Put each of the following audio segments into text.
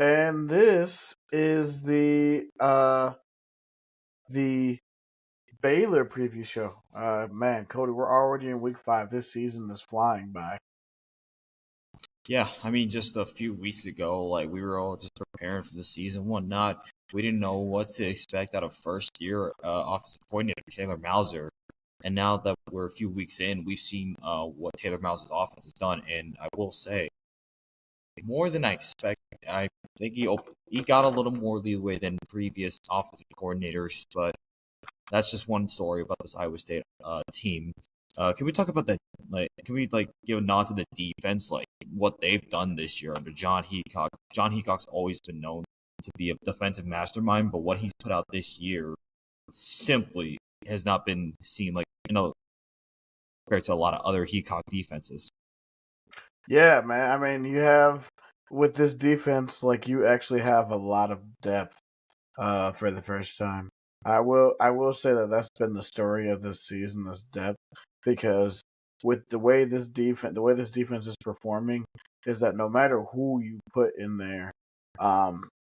and this is the Baylor preview show. Man, Cody, we're already in week 5. This season is flying by. Yeah, I mean, just a few weeks ago, like we were all just preparing for the season, whatnot. We didn't know what to expect out of first year offensive coordinator Taylor Mauser, and now that we're a few weeks in, we've seen what Taylor Mauser's offense has done, and I will say more than I expected. I think he got a little more leeway than previous offensive coordinators, but that's just one story about this Iowa State team. Can we talk about that? Like, can we give a nod to the defense, like what they've done this year under John Heacock? John Heacock's always been known to be a defensive mastermind, but what he's put out this year simply has not been seen, compared to a lot of other Heacock defenses. Yeah, man. I mean, you have with this defense, like you actually have a lot of depth for the first time. I will say that that's been the story of this season, this depth, because with the way this defense is performing, is that no matter who you put in there,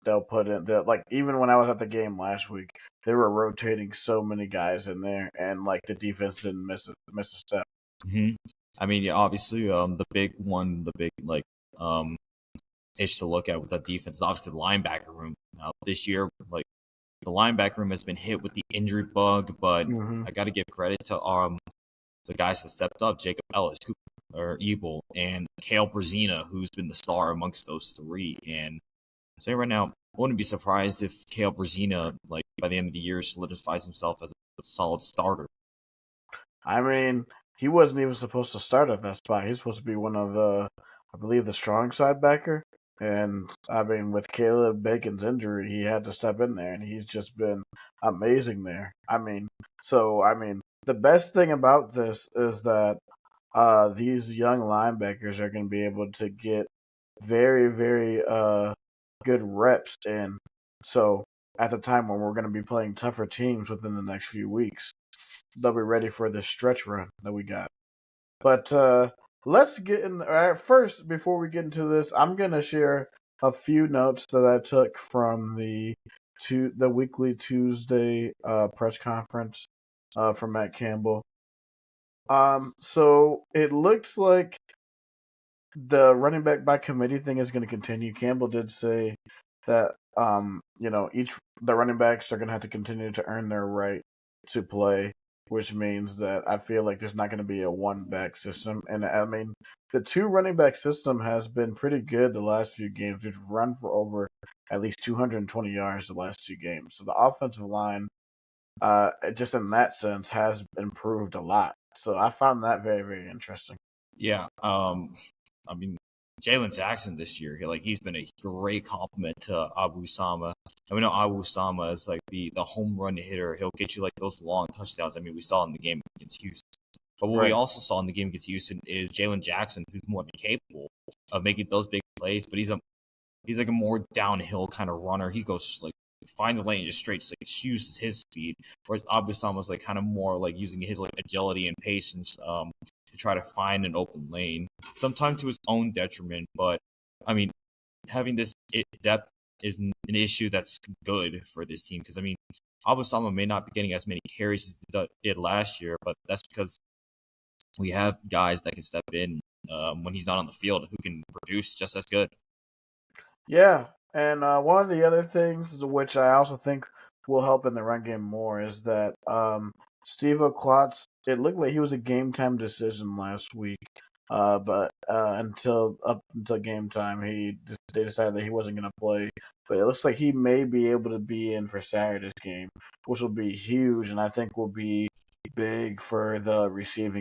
they'll put in like even when I was at the game last week, they were rotating so many guys in there, and like the defense didn't miss a step. Mm-hmm. I mean, yeah, obviously, the big one, the big issue to look at with that defense is obviously the linebacker room. Now this year, the linebacker room has been hit with the injury bug, but Hmm. I got to give credit to the guys that stepped up, Jacob Ellis, or Ebel, and Kale Bina, who's been the star amongst those three. And I say right now, I wouldn't be surprised if Kale Bina, by the end of the year, solidifies himself as a solid starter. I mean, he wasn't even supposed to start at that spot. He's supposed to be one of I believe, the strong side backer. And I mean, with Caleb Bacon's injury, he had to step in there, and he's just been amazing there. I mean, the best thing about this is that these young linebackers are going to be able to get very, very good reps in. So at the time when we're going to be playing tougher teams within the next few weeks, they'll be ready for this stretch run that we got. But let's get in. First, before we get into this, I'm gonna share a few notes that I took from the weekly Tuesday press conference from Matt Campbell. So it looks like the running back by committee thing is going to continue. Campbell did say that each the running backs are going to have to continue to earn their right to play, which means that I feel like there's not going to be a one back system. And I mean, the two running back system has been pretty good the last few games. We've run for over at least 220 yards the last two games. So the offensive line, just in that sense, has improved a lot. So I found that very, very interesting. Yeah. I mean, Jalen Jackson this year, he's been a great compliment to Abu Sama. And we know Abu Sama is the home run hitter. He'll get you those long touchdowns. I mean, we saw in the game against Houston. But what we Right. also saw in the game against Houston is Jalen Jackson, who's more than capable of making those big plays, but he's like a more downhill kind of runner. He goes finds a lane and just straight uses his speed. Whereas Abu Sama was kind of more using his agility and patience to try to find an open lane, sometimes to his own detriment. But I mean, having this depth is an issue that's good for this team because I mean, Abu Sama may not be getting as many carries as he did last year, but that's because we have guys that can step in when he's not on the field who can produce just as good. Yeah, and one of the other things which I also think will help in the run game more is that Steve Klotz. It looked like he was a game time decision last week, but until up until game time, they decided that he wasn't going to play. But it looks like he may be able to be in for Saturday's game, which will be huge, and I think will be big for the receiving